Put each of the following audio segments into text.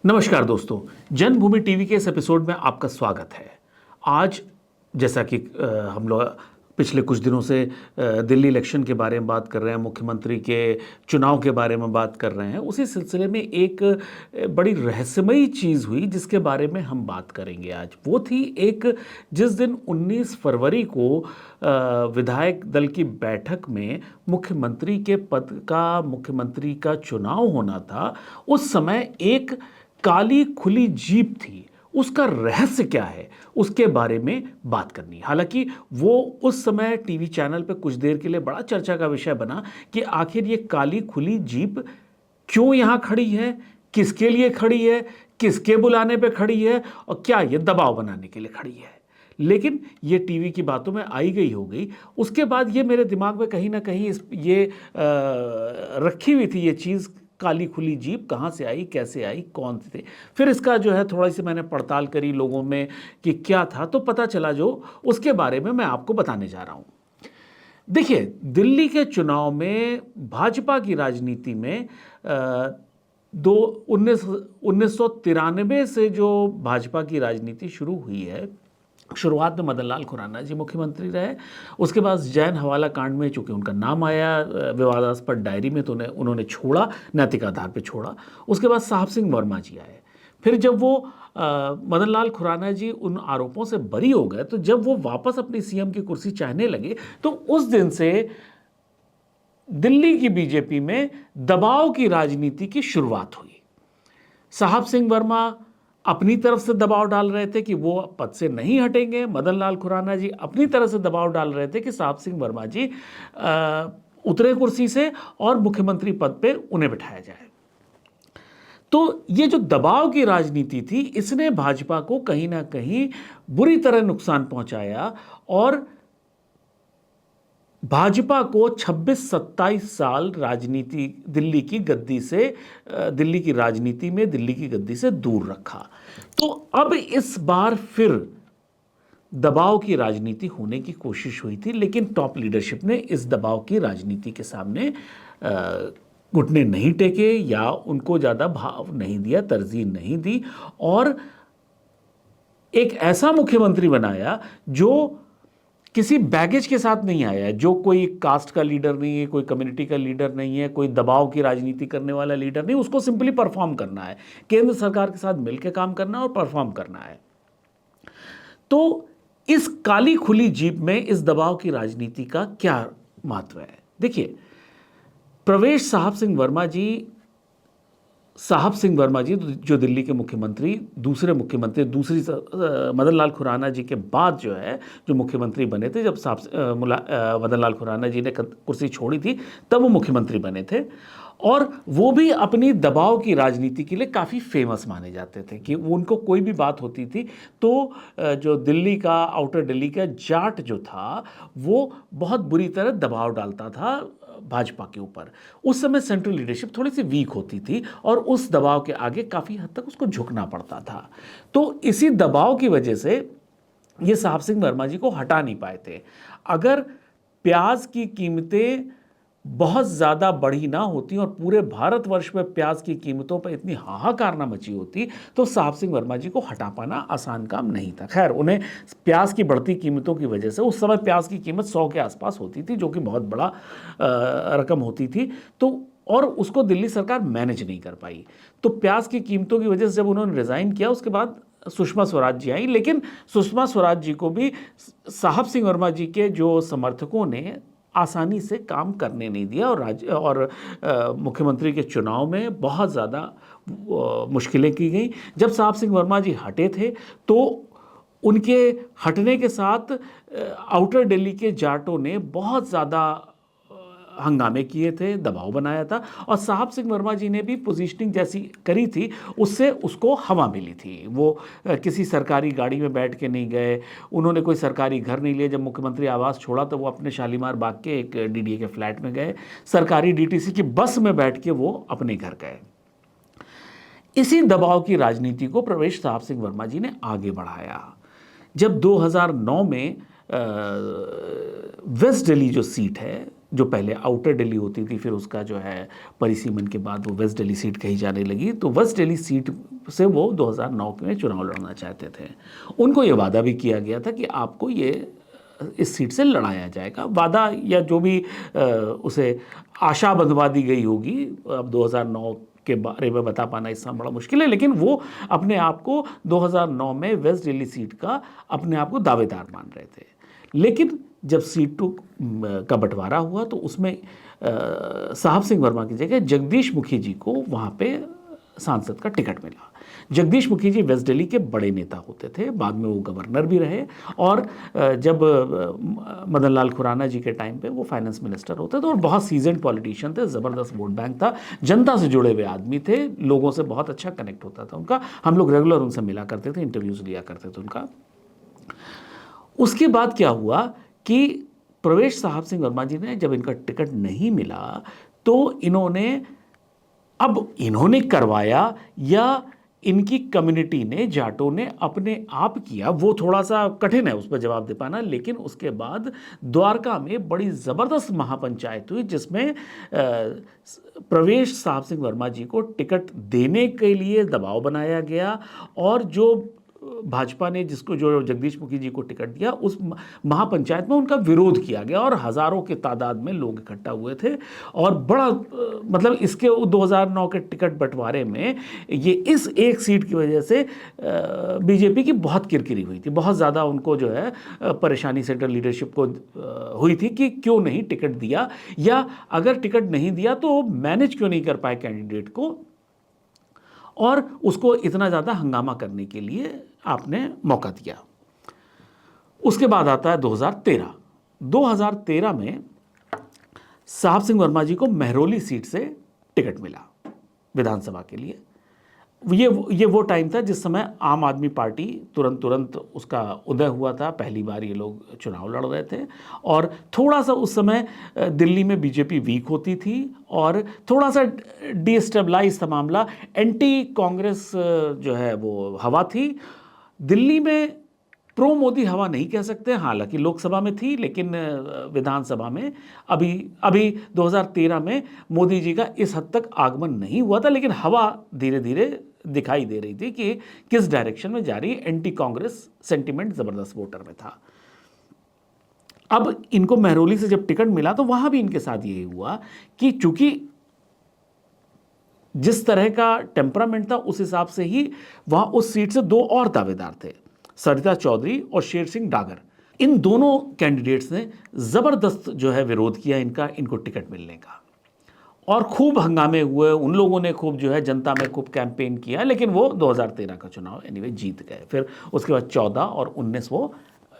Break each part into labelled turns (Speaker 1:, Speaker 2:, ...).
Speaker 1: नमस्कार दोस्तों, जन्मभूमि टीवी के इस एपिसोड में आपका स्वागत है। आज जैसा कि हम लोग पिछले कुछ दिनों से दिल्ली इलेक्शन के बारे में बात कर रहे हैं, मुख्यमंत्री के चुनाव के बारे में बात कर रहे हैं, उसी सिलसिले में एक बड़ी रहस्यमयी चीज़ हुई जिसके बारे में हम बात करेंगे आज। वो थी एक जिस दिन 19 फरवरी को विधायक दल की बैठक में मुख्यमंत्री का चुनाव होना था, उस समय एक काली खुली जीप थी। उसका रहस्य क्या है, उसके बारे में बात करनी। हालांकि वो उस समय टीवी चैनल पे कुछ देर के लिए बड़ा चर्चा का विषय बना कि आखिर ये काली खुली जीप क्यों यहाँ खड़ी है, किसके लिए खड़ी है, किसके बुलाने पे खड़ी है और क्या ये दबाव बनाने के लिए खड़ी है। लेकिन ये टीवी की बातों में आई गई हो गई। उसके बाद ये मेरे दिमाग में कहीं ना कहीं रखी हुई थी ये चीज़, काली खुली जीप कहाँ से आई, कैसे आई, कौन थे। फिर इसका जो है थोड़ी सी मैंने पड़ताल करी लोगों में कि क्या था, तो पता चला जो उसके बारे में मैं आपको बताने जा रहा हूँ। देखिए, दिल्ली के चुनाव में भाजपा की राजनीति में 1993 से जो भाजपा की राजनीति शुरू हुई है, शुरुआत में मदन लाल खुराना जी मुख्यमंत्री रहे। उसके बाद जैन हवाला कांड में चूंकि उनका नाम आया विवादास्पद डायरी में, तो उन्होंने छोड़ा, नैतिक आधार पे छोड़ा। उसके बाद साहब सिंह वर्मा जी आए। फिर जब वो मदन लाल खुराना जी उन आरोपों से बरी हो गए, तो जब वो वापस अपनी सीएम की कुर्सी चाहने लगे, तो उस दिन से दिल्ली की बीजेपी में दबाव की राजनीति की शुरुआत हुई। साहब सिंह वर्मा अपनी तरफ से दबाव डाल रहे थे कि वो पद से नहीं हटेंगे। मदन लाल खुराना जी अपनी तरफ से दबाव डाल रहे थे कि साहब सिंह वर्मा जी उतरे कुर्सी से और मुख्यमंत्री पद पे उन्हें बिठाया जाए। तो ये जो दबाव की राजनीति थी, इसने भाजपा को कहीं ना कहीं बुरी तरह नुकसान पहुंचाया और भाजपा को 26-27 साल दिल्ली की राजनीति में दिल्ली की गद्दी से दूर रखा। तो अब इस बार फिर दबाव की राजनीति होने की कोशिश हुई थी, लेकिन टॉप लीडरशिप ने इस दबाव की राजनीति के सामने घुटने नहीं टेके या उनको ज़्यादा भाव नहीं दिया, तरजीह नहीं दी और एक ऐसा मुख्यमंत्री बनाया जो किसी बैगेज के साथ नहीं आया है, जो कोई कास्ट का लीडर नहीं है, कोई कम्युनिटी का लीडर नहीं है, कोई दबाव की राजनीति करने वाला लीडर नहीं। उसको सिंपली परफॉर्म करना है, केंद्र सरकार के साथ मिलकर काम करना है और परफॉर्म करना है। तो इस काली खुली जीप में इस दबाव की राजनीति का क्या महत्व है? देखिए, प्रवेश साहब सिंह वर्मा जी जो दिल्ली के मुख्यमंत्री मदन लाल खुराना जी के बाद जो मुख्यमंत्री बने थे, जब मदन लाल खुराना जी ने कुर्सी छोड़ी थी तब वो मुख्यमंत्री बने थे। और वो भी अपनी दबाव की राजनीति के लिए काफ़ी फेमस माने जाते थे कि उनको कोई भी बात होती थी तो जो आउटर दिल्ली का जाट जो था वो बहुत बुरी तरह दबाव डालता था भाजपा के ऊपर। उस समय सेंट्रल लीडरशिप थोड़ी सी वीक होती थी और उस दबाव के आगे काफ़ी हद तक उसको झुकना पड़ता था। तो इसी दबाव की वजह से ये साहब सिंह वर्मा जी को हटा नहीं पाए थे। अगर प्याज की कीमतें बहुत ज़्यादा बढ़ी ना होती और पूरे भारतवर्ष में प्याज की कीमतों पर इतनी हाहाकार ना मची होती, तो साहब सिंह वर्मा जी को हटा पाना आसान काम नहीं था। खैर, उन्हें प्याज की बढ़ती कीमतों की वजह से, उस समय प्याज की कीमत 100 के आसपास होती थी, जो कि बहुत बड़ा रकम होती थी, तो और उसको दिल्ली सरकार मैनेज नहीं कर पाई। तो प्याज की कीमतों की वजह से जब उन्होंने रिज़ाइन किया, उसके बाद सुषमा स्वराज जी आई। लेकिन सुषमा स्वराज जी को भी साहब सिंह वर्मा जी के जो समर्थकों ने आसानी से काम करने नहीं दिया और मुख्यमंत्री के चुनाव में बहुत ज़्यादा मुश्किलें की गई। जब साहब सिंह वर्मा जी हटे थे तो उनके हटने के साथ आउटर दिल्ली के जाटों ने बहुत ज़्यादा हंगामे किए थे, दबाव बनाया था और साहब सिंह वर्मा जी ने भी पोजीशनिंग जैसी करी थी, उससे उसको हवा मिली थी। वो किसी सरकारी गाड़ी में बैठ के नहीं गए, उन्होंने कोई सरकारी घर नहीं लिया। जब मुख्यमंत्री आवास छोड़ा तो वो अपने शालीमार बाग के एक डीडीए के फ्लैट में गए, सरकारी डीटीसी की बस में बैठ के वो अपने घर गए। इसी दबाव की राजनीति को प्रवेश साहब सिंह वर्मा जी ने आगे बढ़ाया। जब 2009 में वेस्ट दिल्ली जो सीट है, जो पहले आउटर दिल्ली होती थी, फिर उसका जो है परिसीमन के बाद वो वेस्ट दिल्ली सीट कही जाने लगी। तो वेस्ट दिल्ली सीट से वो 2009 में चुनाव लड़ना चाहते थे। उनको ये वादा भी किया गया था कि आपको ये इस सीट से लड़ाया जाएगा। वादा या जो भी उसे आशा बंधवा दी गई होगी, अब 2009 के बारे में बता पाना इस समय बड़ा मुश्किल है, लेकिन वो अपने आप को 2009 में वेस्ट दिल्ली सीट का अपने आप को दावेदार मान रहे थे। लेकिन जब सीट 2 का बंटवारा हुआ तो उसमें साहब सिंह वर्मा की जगह जगदीश मुखी जी को वहाँ पे सांसद का टिकट मिला। जगदीश मुखी जी वेस्ट दिल्ली के बड़े नेता होते थे, बाद में वो गवर्नर भी रहे, और जब मदन लाल खुराना जी के टाइम पे वो फाइनेंस मिनिस्टर होते थे और बहुत सीजन पॉलिटिशियन थे, ज़बरदस्त वोट बैंक था, जनता से जुड़े हुए आदमी थे, लोगों से बहुत अच्छा कनेक्ट होता था उनका। हम लोग रेगुलर उनसे मिला करते थे, इंटरव्यूज़ लिया करते थे उनका। उसके बाद क्या हुआ कि प्रवेश साहब सिंह वर्मा जी ने जब इनका टिकट नहीं मिला तो इन्होंने करवाया या इनकी कम्युनिटी ने, जाटों ने अपने आप किया, वो थोड़ा सा कठिन है उस पर जवाब दे पाना। लेकिन उसके बाद द्वारका में बड़ी ज़बरदस्त महापंचायत हुई जिसमें प्रवेश साहब सिंह वर्मा जी को टिकट देने के लिए दबाव बनाया गया, और जो भाजपा ने जो जगदीश मुखी जी को टिकट दिया, उस महापंचायत में उनका विरोध किया गया और हज़ारों के तादाद में लोग इकट्ठा हुए थे। और बड़ा मतलब इसके 2009 के टिकट बंटवारे में ये इस एक सीट की वजह से बीजेपी की बहुत किरकिरी हुई थी, बहुत ज़्यादा उनको जो है परेशानी सेंट्रल लीडरशिप को हुई थी कि क्यों नहीं टिकट दिया, या अगर टिकट नहीं दिया तो मैनेज क्यों नहीं कर पाए कैंडिडेट को, और उसको इतना ज़्यादा हंगामा करने के लिए आपने मौका दिया। उसके बाद आता है 2013 में साहब सिंह वर्मा जी को महरौली सीट से टिकट मिला विधानसभा के लिए। ये वो टाइम था जिस समय आम आदमी पार्टी तुरंत उसका उदय हुआ था, पहली बार ये लोग चुनाव लड़ रहे थे, और थोड़ा सा उस समय दिल्ली में बीजेपी वीक होती थी और थोड़ा सा डिस्टेबलाइज था मामला, एंटी कांग्रेस जो है वो हवा थी दिल्ली में। प्रो मोदी हवा नहीं कह सकते, हालांकि लोकसभा में थी, लेकिन विधानसभा में अभी 2013 में मोदी जी का इस हद तक आगमन नहीं हुआ था, लेकिन हवा धीरे धीरे दिखाई दे रही थी कि किस डायरेक्शन में जा रही है। एंटी कांग्रेस सेंटिमेंट ज़बरदस्त वोटर में था। अब इनको महरौली से जब टिकट मिला तो वहां भी इनके साथ यही हुआ कि चूंकि जिस तरह का टेम्परामेंट था उस हिसाब से ही वहां उस सीट से 2 और दावेदार थे, सरिता चौधरी और शेर सिंह डागर। इन दोनों कैंडिडेट्स ने ज़बरदस्त जो है विरोध किया इनको टिकट मिलने का, और खूब हंगामे हुए, उन लोगों ने खूब जो है जनता में खूब कैंपेन किया, लेकिन वो 2013 का चुनाव एनीवे जीत गए। फिर उसके बाद 14 और 19 वो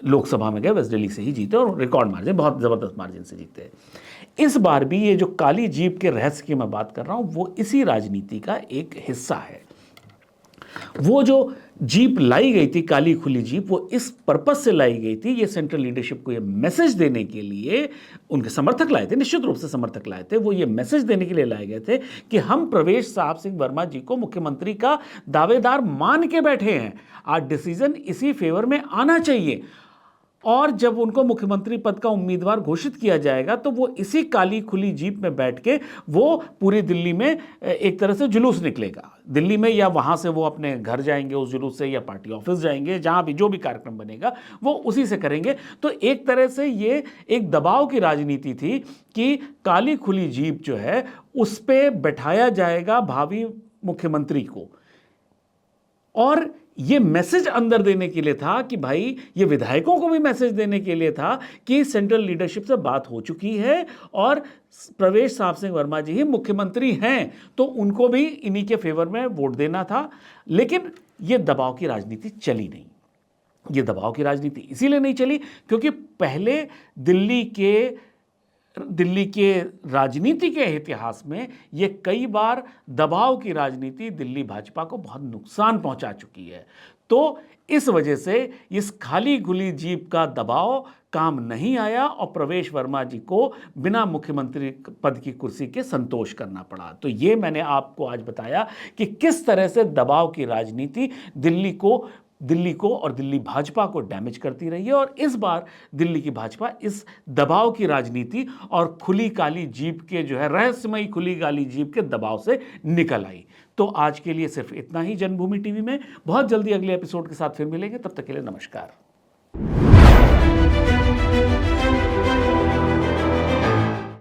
Speaker 1: लोकसभा में गए, वेस्ट दिल्ली से ही जीते और रिकॉर्ड मार्जिन, बहुत ज़बरदस्त मार्जिन से जीते। इस बार भी ये जो काली जीप के रहस्य की मैं बात कर रहा हूँ वो इसी राजनीति का एक हिस्सा है। वो जो जीप लाई गई थी, काली खुली जीप, वो इस पर्पस से लाई गई थी, ये सेंट्रल लीडरशिप को ये मैसेज देने के लिए उनके समर्थक लाए थे, निश्चित रूप से समर्थक लाए थे, वो ये मैसेज देने के लिए लाए गए थे कि हम प्रवेश साहब सिंह वर्मा जी को मुख्यमंत्री का दावेदार मान के बैठे हैं, आज डिसीजन इसी फेवर में आना चाहिए, और जब उनको मुख्यमंत्री पद का उम्मीदवार घोषित किया जाएगा तो वो इसी काली खुली जीप में बैठ के वो पूरी दिल्ली में एक तरह से जुलूस निकलेगा दिल्ली में, या वहाँ से वो अपने घर जाएंगे उस जुलूस से, या पार्टी ऑफिस जाएंगे, जहाँ भी जो भी कार्यक्रम बनेगा वो उसी से करेंगे। तो एक तरह से ये एक दबाव की राजनीति थी कि काली खुली जीप जो है उस पर बैठाया जाएगा भावी मुख्यमंत्री को, और ये मैसेज अंदर देने के लिए था कि भाई, ये विधायकों को भी मैसेज देने के लिए था कि सेंट्रल लीडरशिप से बात हो चुकी है और प्रवेश साहब सिंह वर्मा जी ही मुख्यमंत्री हैं, तो उनको भी इन्हीं के फेवर में वोट देना था। लेकिन ये दबाव की राजनीति चली नहीं। ये दबाव की राजनीति इसीलिए नहीं चली क्योंकि पहले दिल्ली के राजनीति के इतिहास में ये कई बार दबाव की राजनीति दिल्ली भाजपा को बहुत नुकसान पहुंचा चुकी है। तो इस वजह से इस खाली खुली जीप का दबाव काम नहीं आया और प्रवेश वर्मा जी को बिना मुख्यमंत्री पद की कुर्सी के संतोष करना पड़ा। तो ये मैंने आपको आज बताया कि किस तरह से दबाव की राजनीति दिल्ली को दिल्ली को और दिल्ली भाजपा को डैमेज करती रही है, और इस बार दिल्ली की भाजपा इस दबाव की राजनीति और खुली काली जीप के जो है रहस्यमयी खुली काली जीप के दबाव से निकल आई। तो आज के लिए सिर्फ इतना ही जन्मभूमि टीवी में। बहुत जल्दी अगले एपिसोड के साथ फिर मिलेंगे, तब तक के लिए नमस्कार।